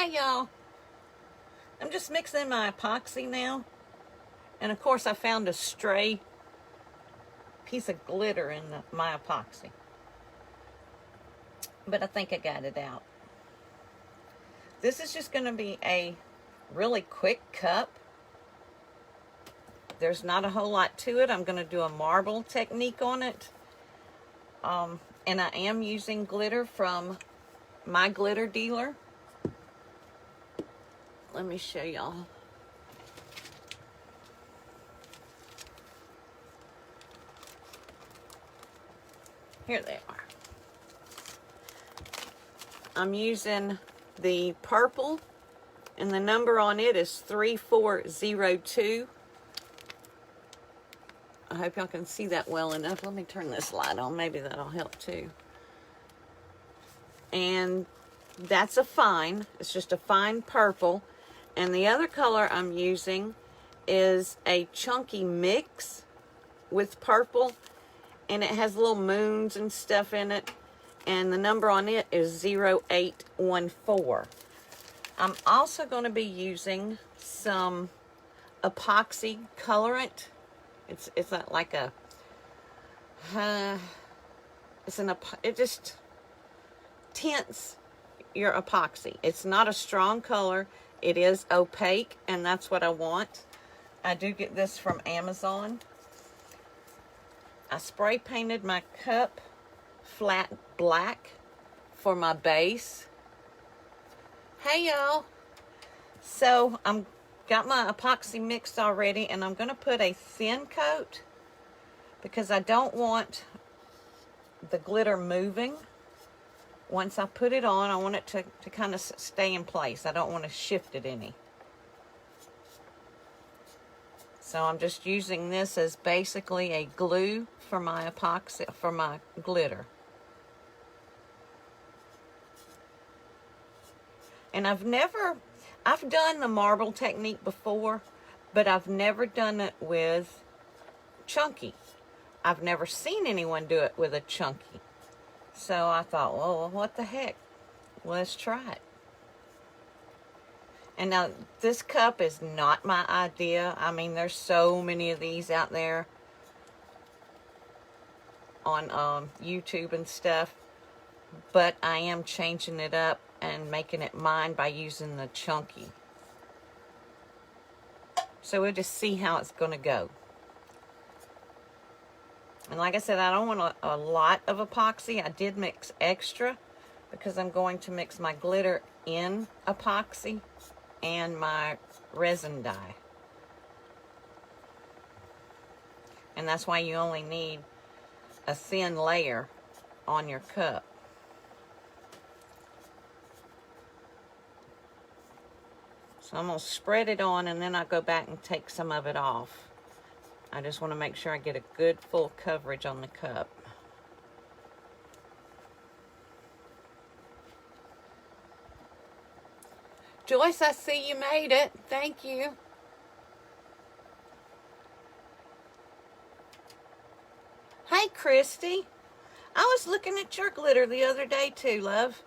Hey y'all, I'm just mixing my epoxy now, and of course I found a stray piece of glitter in my epoxy, but I think I got it out. This is just going to be a really quick cup. There's not a whole lot to it. I'm going to do a marble technique on it, and I am using glitter from my glitter dealer. Let me show y'all. Here they are. I'm using the purple, and the number on it is 3402. I hope y'all can see that well enough. Let me turn this light on. Maybe that'll help too. And that's a fine. It's just a fine purple. And the other color I'm using is a chunky mix with purple, and it has little moons and stuff in it, and the number on it is 0814. I'm also going to be using some epoxy colorant. It's not like a it just tints your epoxy. It's not a strong color. It is opaque, and that's what I want. I do get this from Amazon. I spray painted my cup flat black for my base. Hey y'all. So I'm got my epoxy mixed already, and I'm going to put a thin coat because I don't want the glitter moving. Once I put it on, I want it to kind of stay in place. I don't want to shift it any. So I'm just using this as basically a glue for my epoxy, for my glitter. And I've done the marble technique before, but I've never done it with chunky. I've never seen anyone do it with a chunky. So I thought, well, what the heck? Let's try it. And now, this cup is not my idea. I mean, there's so many of these out there on YouTube and stuff. But I am changing it up and making it mine by using the chunky. So we'll just see how it's going to go. And like I said, I don't want a lot of epoxy. I did mix extra because I'm going to mix my glitter in epoxy and my resin dye. And that's why you only need a thin layer on your cup. So I'm going to spread it on, and then I'll go back and take some of it off. I just want to make sure I get a good full coverage on the cup. Joyce, I see you made it. Thank you. Hey, Christy. I was looking at your glitter the other day too, love.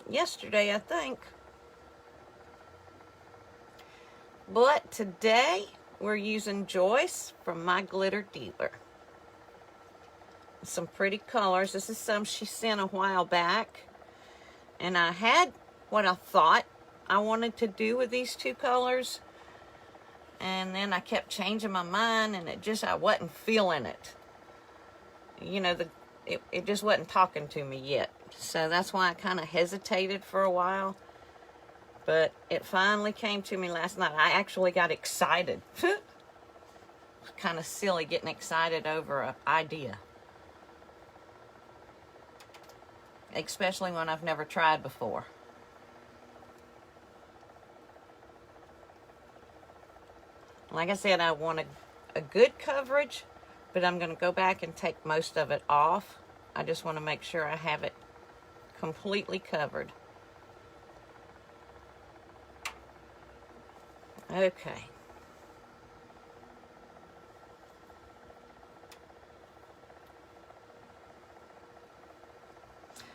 Yesterday, I think. But today, we're using Joyce from my glitter dealer. Some pretty colors. This is some she sent a while back. And I had what I thought I wanted to do with these two colors. And then I kept changing my mind, and I wasn't feeling it. You know, it just wasn't talking to me yet. So that's why I kind of hesitated for a while. But it finally came to me last night. I actually got excited. Kind of silly getting excited over an idea. Especially when I've never tried before. Like I said, I want a good coverage, but I'm going to go back and take most of it off. I just want to make sure I have it completely covered. Okay.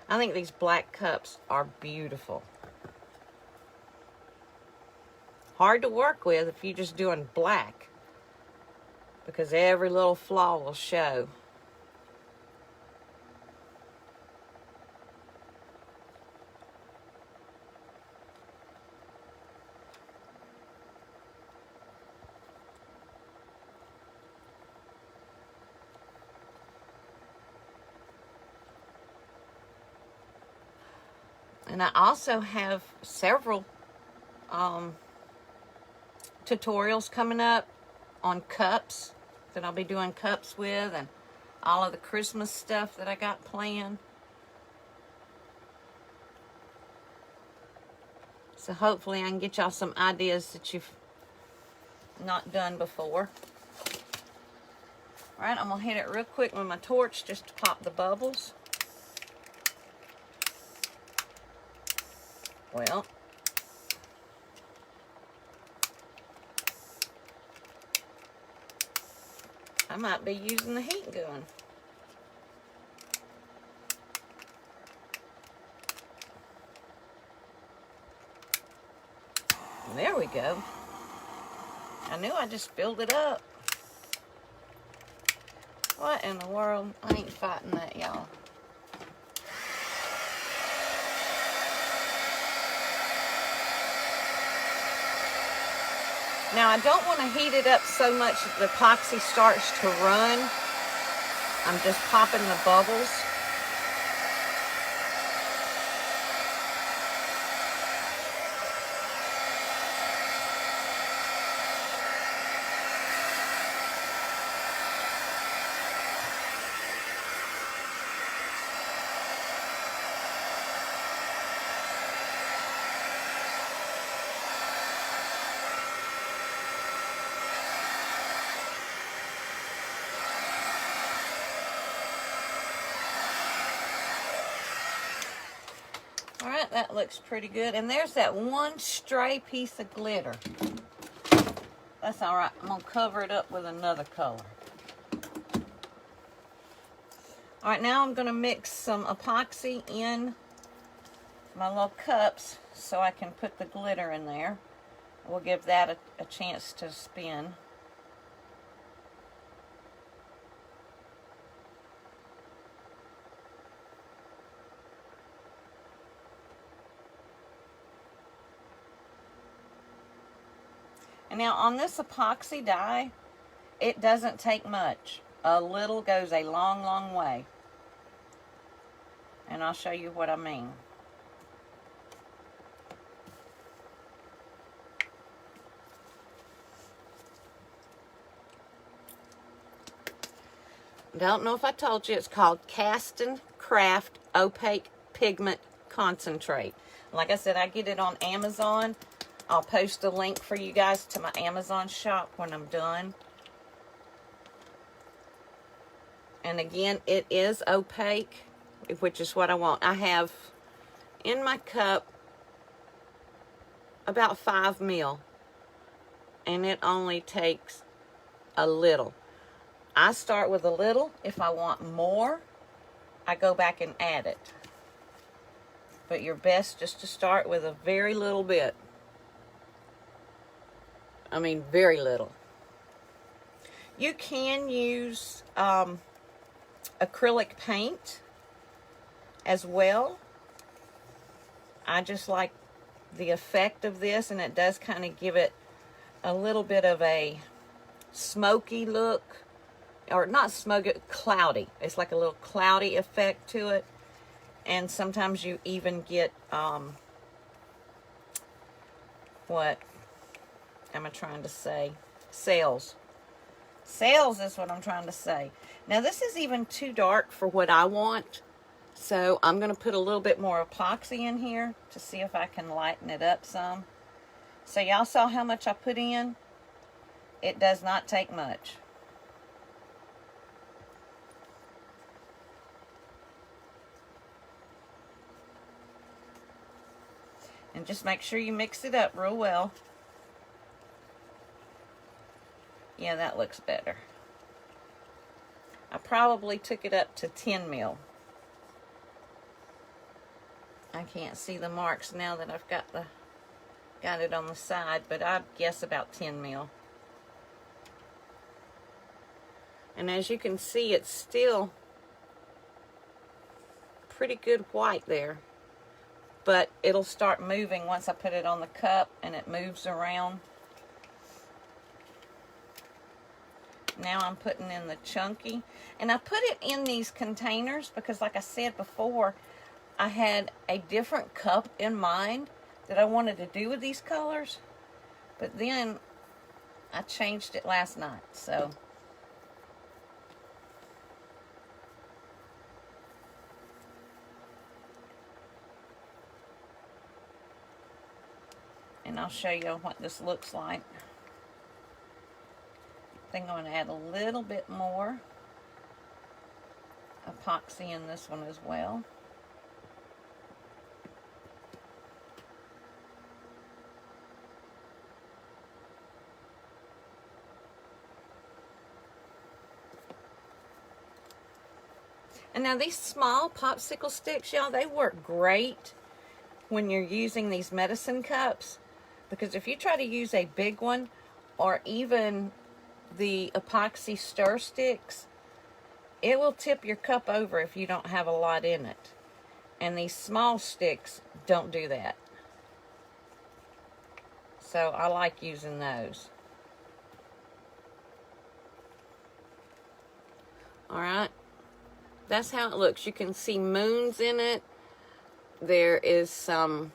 I think these black cups are beautiful. hard to work with if you're just doing black, because every little flaw will show. And I also have several tutorials coming up on cups that I'll be doing cups with, and all of the Christmas stuff that I got planned. So hopefully I can get y'all some ideas that you've not done before. All right, I'm gonna hit it real quick with my torch just to pop the bubbles. Well, I might be using the heat gun. There we go. I knew I just filled it up. What in the world? I ain't fighting that, y'all. Now, I don't want to heat it up so much that the epoxy starts to run. I'm just popping the bubbles. All right, that looks pretty good. And there's that one stray piece of glitter. That's all right. I'm going to cover it up with another color. All right, now I'm going to mix some epoxy in my little cups so I can put the glitter in there. We'll give that a chance to spin. And now on this epoxy dye, it doesn't take much. A little goes a long, long way. And I'll show you what I mean. Don't know if I told you, it's called Cast and Craft Opaque Pigment Concentrate. Like I said, I get it on Amazon. I'll post a link for you guys to my Amazon shop when I'm done. And again, it is opaque, which is what I want. I have in my cup about 5 ml, and it only takes a little. I start with a little. If I want more, I go back and add it. But you're best just to start with a very little bit. I mean, very little. You can use acrylic paint as well. I just like the effect of this, and it does kind of give it a little bit of a smoky look, or not smoky, cloudy. It's like a little cloudy effect to it. And sometimes you even get what am I trying to say? Sales. Sales is what I'm trying to say. Now this is even too dark for what I want, so I'm going to put a little bit more epoxy in here to see if I can lighten it up some. So y'all saw how much I put in? It does not take much. And just make sure you mix it up real well. Yeah, that looks better. I probably took it up to 10 mil. I can't see the marks now that I've got got it on the side, but I guess about 10 mil. And as you can see, it's still pretty good white there. But it'll start moving once I put it on the cup and it moves around. Now I'm putting in the chunky. And I put it in these containers because, like I said before, I had a different cup in mind that I wanted to do with these colors. But then I changed it last night, so. And I'll show you what this looks like. I think I'm going to add a little bit more epoxy in this one as well. And now these small popsicle sticks, y'all, they work great when you're using these medicine cups. Because if you try to use a big one, or even the epoxy stir sticks, it will tip your cup over if you don't have a lot in it. And these small sticks don't do that. So I like using those. Alright. That's how it looks. You can see moons in it. There is some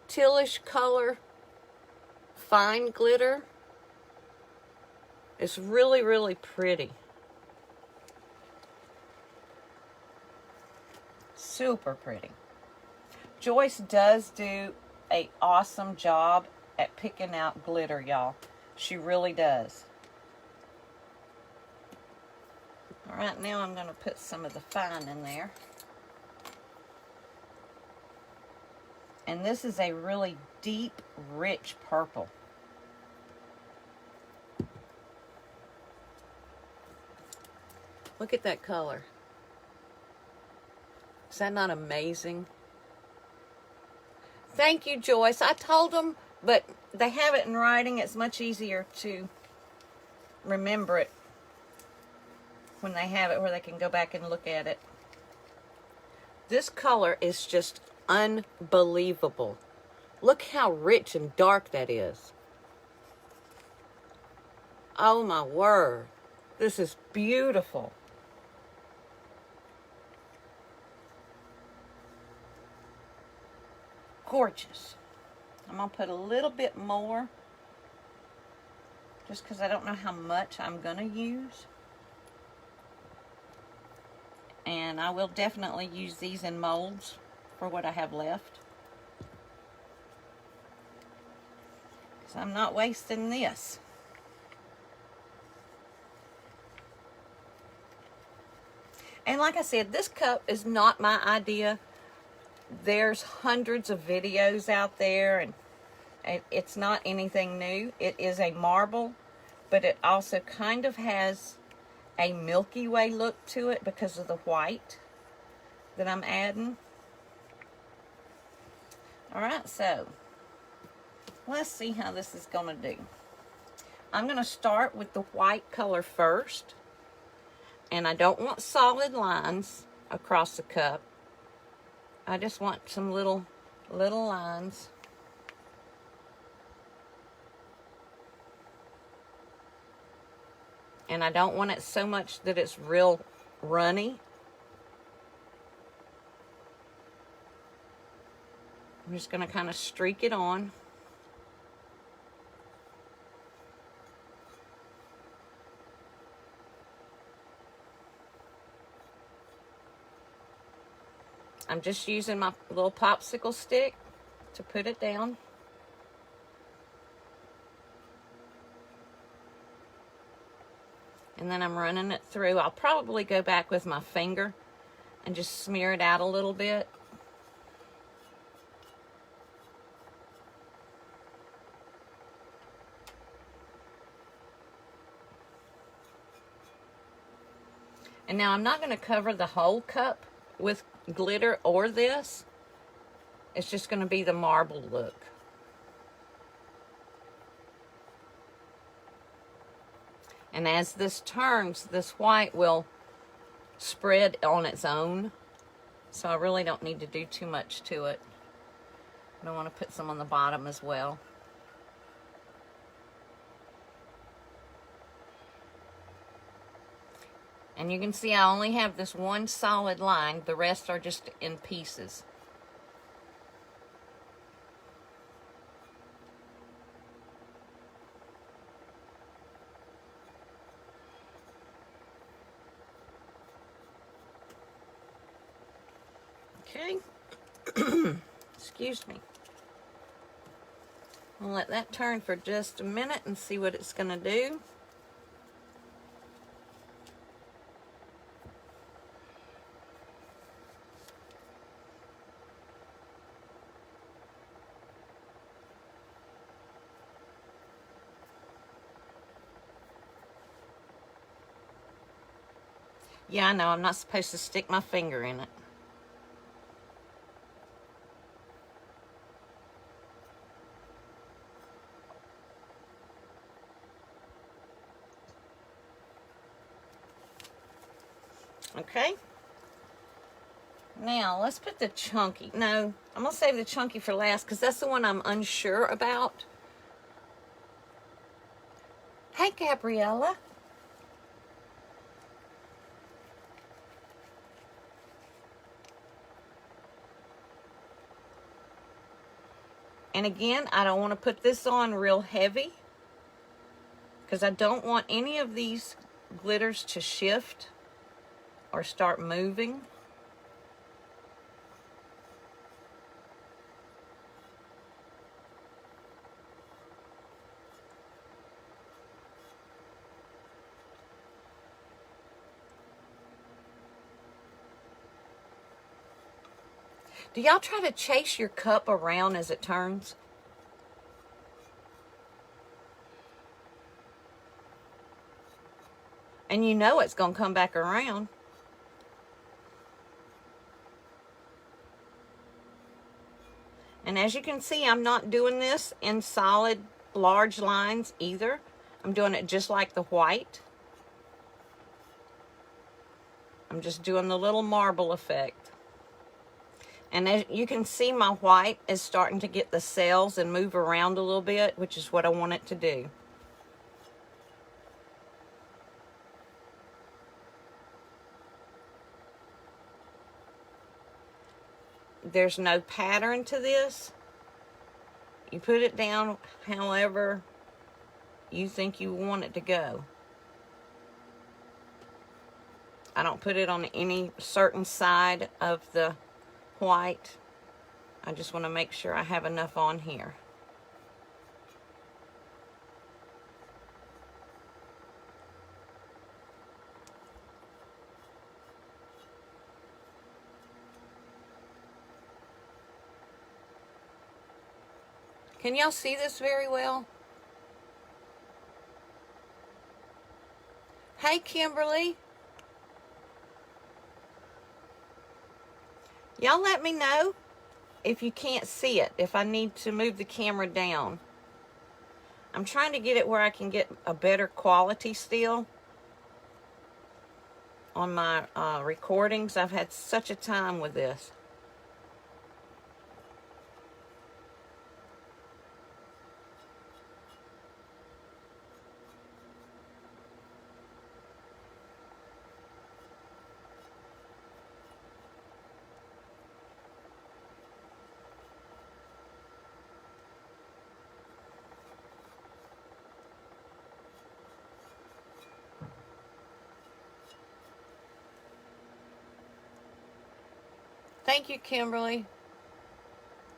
tealish color, fine glitter. It's really, really pretty. Super pretty. Joyce does do an awesome job at picking out glitter, y'all. She really does. Alright, now I'm going to put some of the fine in there. And this is a really deep, rich purple. Look at that color. Is that not amazing? Thank you, Joyce. I told them, but they have it in writing. It's much easier to remember it when they have it, where they can go back and look at it. This color is just unbelievable. Look how rich and dark that is. Oh my word. This is beautiful. Gorgeous. I'm going to put a little bit more, just because I don't know how much I'm going to use. And I will definitely use these in molds for what I have left, because I'm not wasting this. And like I said, this cup is not my idea. There's hundreds of videos out there, and it's not anything new. It is a marble, but it also kind of has a Milky Way look to it because of the white that I'm adding. Alright, so let's see how this is going to do. I'm going to start with the white color first. And I don't want solid lines across the cup. I just want some little lines. And I don't want it so much that it's real runny. I'm just going to kind of streak it on. I'm just using my little popsicle stick to put it down. And then I'm running it through. I'll probably go back with my finger and just smear it out a little bit. And now I'm not going to cover the whole cup with glitter or this. It's just going to be the marble look. And as this turns, this white will spread on its own. So I really don't need to do too much to it. I want to put some on the bottom as well. And you can see I only have this one solid line. The rest are just in pieces. Okay. Excuse me. I'll let that turn for just a minute and see what it's going to do. Yeah, I know, I'm not supposed to stick my finger in it. Okay. Now, let's put the chunky. No, I'm going to save the chunky for last because that's the one I'm unsure about. Hey, Gabriella. And again, I don't want to put this on real heavy because I don't want any of these glitters to shift or start moving. Do y'all try to chase your cup around as it turns? And you know it's going to come back around. And as you can see, I'm not doing this in solid, large lines either. I'm doing it just like the white. I'm just doing the little marble effect. And as you can see, my white is starting to get the cells and move around a little bit, which is what I want it to do. There's no pattern to this. You put it down however you think you want it to go. I don't put it on any certain side of the white. I just want to make sure I have enough on here. Can y'all see this very well? Hey, Kimberly. Y'all let me know if you can't see it, if I need to move the camera down. I'm trying to get it where I can get a better quality still on my recordings. I've had such a time with this. Thank you, Kimberly.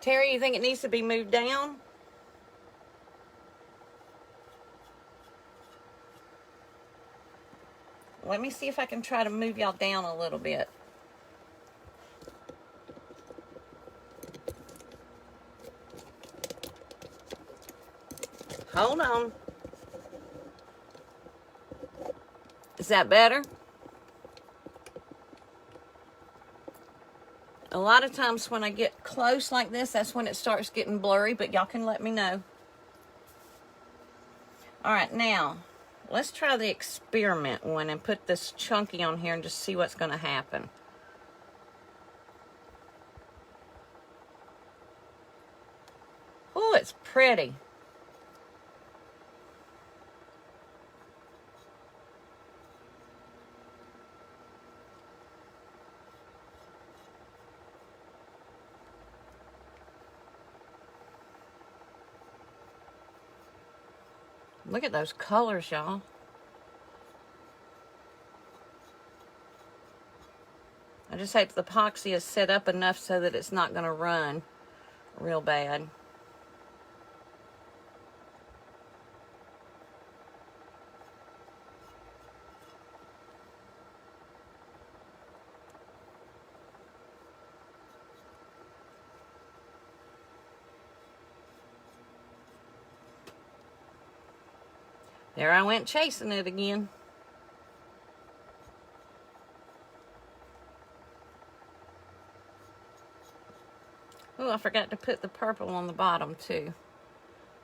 Terry, you think it needs to be moved down? Let me see if I can try to move y'all down a little bit. Hold on. Is that better? A lot of times when I get close like this, that's when it starts getting blurry, but y'all can let me know. All right, now, let's try the experiment one and put this chunky on here and just see what's going to happen. Oh, it's pretty. Look at those colors, y'all. I just hope the epoxy is set up enough so that it's not going to run real bad. There I went chasing it again. Oh, I forgot to put the purple on the bottom too.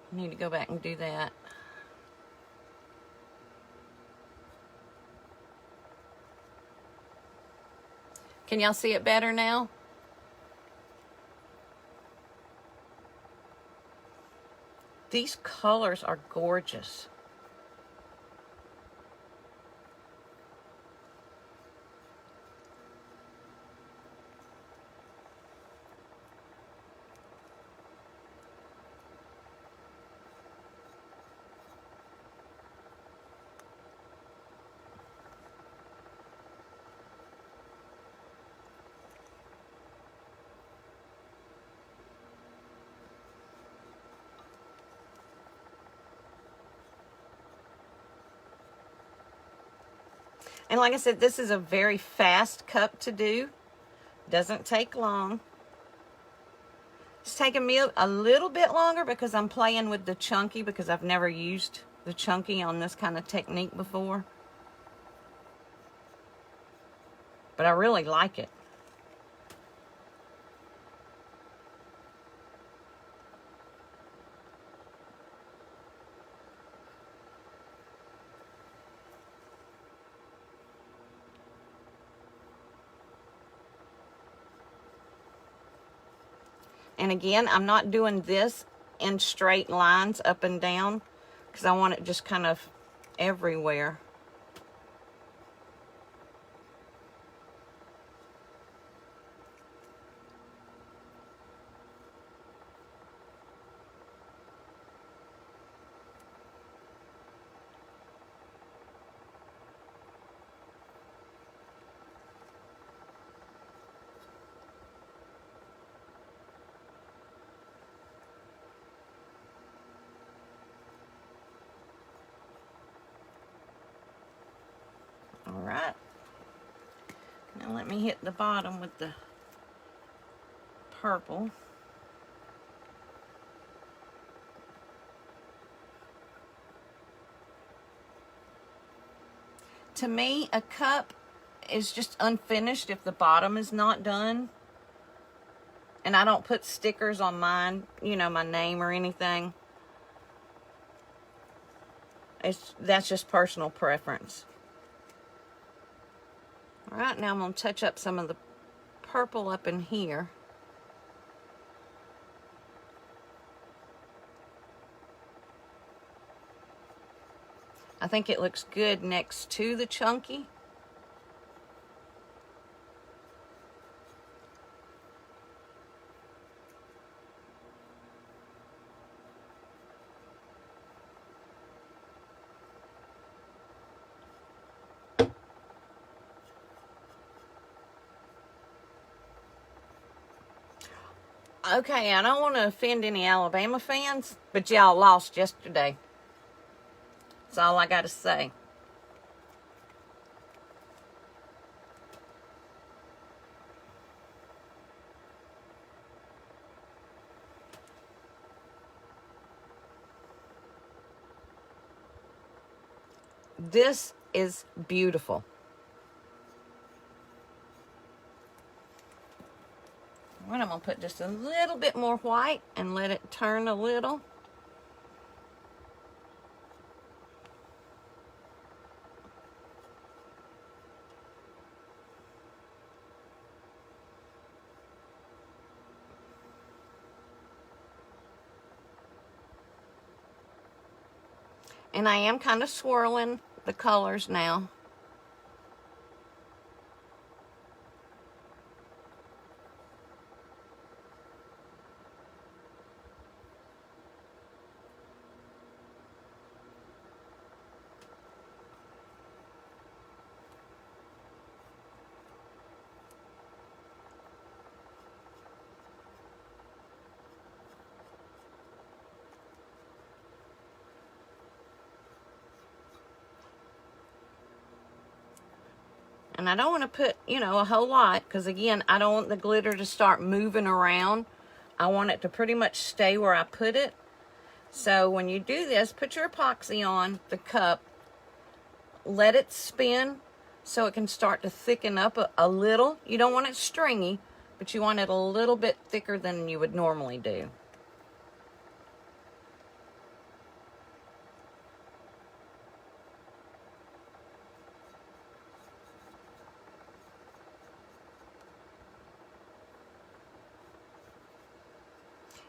I need to go back and do that. Can y'all see it better now? These colors are gorgeous. And like I said, this is a very fast cup to do. Doesn't take long. It's taking me a little bit longer because I'm playing with the chunky, because I've never used the chunky on this kind of technique before. But I really like it. And again, I'm not doing this in straight lines up and down because I want it just kind of everywhere. All right. Now let me hit the bottom with the purple. To me, a cup is just unfinished if the bottom is not done. And I don't put stickers on mine, you know, my name or anything. That's just personal preference. All right, now I'm going to touch up some of the purple up in here. I think it looks good next to the chunky. Okay, I don't want to offend any Alabama fans, but y'all lost yesterday. That's all I got to say. This is beautiful. Right, I'm going to put just a little bit more white and let it turn a little. And I am kind of swirling the colors now. And I don't want to put, you know, a whole lot, because again, I don't want the glitter to start moving around. I want it to pretty much stay where I put it. So when you do this, put your epoxy on the cup, let it spin so it can start to thicken up a little. You don't want it stringy, but you want it a little bit thicker than you would normally do.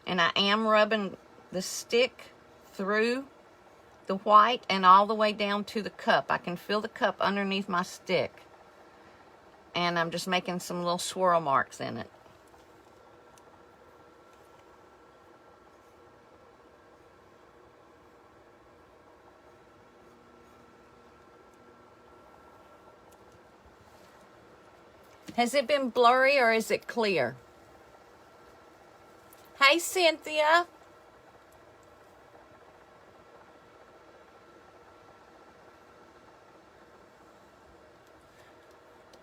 And I am rubbing the stick through the white and all the way down to the cup. I can feel the cup underneath my stick. And I'm just making some little swirl marks in it. Has it been blurry or is it clear? Hey, Cynthia.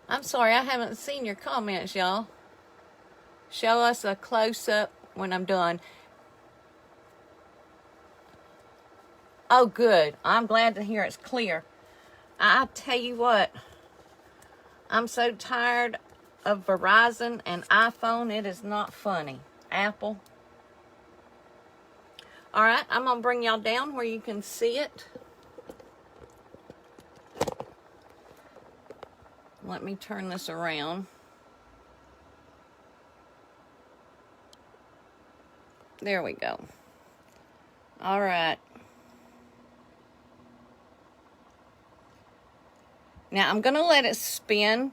I'm sorry, I haven't seen your comments, y'all. Show us a close-up when I'm done. Oh, good. I'm glad to hear it's clear. I tell you what, I'm so tired of Verizon and iPhone. It is not funny. Apple. All right, I'm going to bring y'all down where you can see it. Let me turn this around. There we go. All right. Now I'm going to let it spin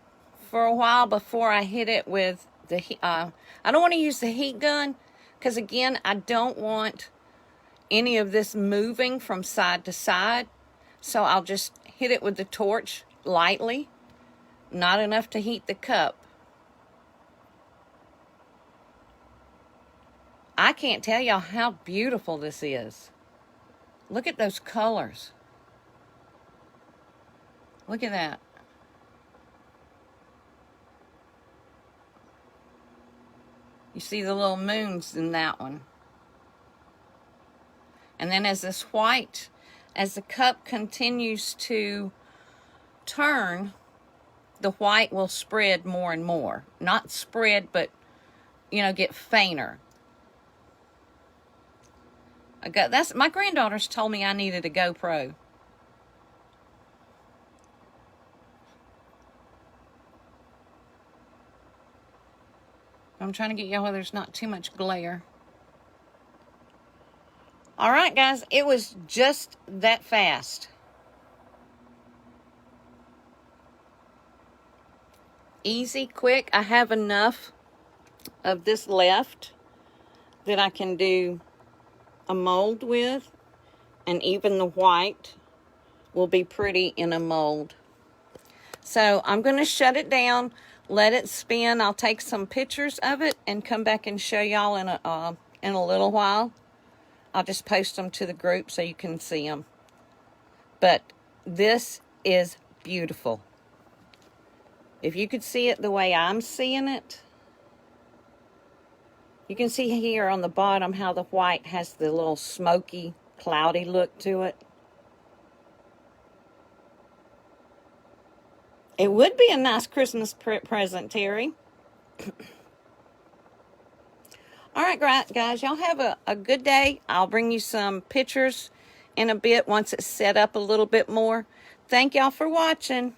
for a while before I hit it with the heat. I don't want to use the heat gun because, again, I don't want any of this moving from side to side. So I'll just hit it with the torch lightly, not enough to heat the cup. I can't tell y'all how beautiful this is. Look at those colors. Look at that. You see the little moons in that one. And then as this white, as the cup continues to turn, the white will spread more and more. Not spread, but, you know, get fainter. My granddaughters told me I needed a GoPro. I'm trying to get y'all where there's not too much glare. All right, guys, it was just that fast. Easy, quick. I have enough of this left that I can do a mold with, and even the white will be pretty in a mold. So I'm going to shut it down, let it spin. I'll take some pictures of it and come back and show y'all in a little while. I'll just post them to the group so you can see them. But this is beautiful. If you could see it the way I'm seeing it, you can see here on the bottom how the white has the little smoky, cloudy look to it. It would be a nice Christmas present, Terry. All right, guys, y'all have a good day. I'll bring you some pictures in a bit once it's set up a little bit more. Thank y'all for watching.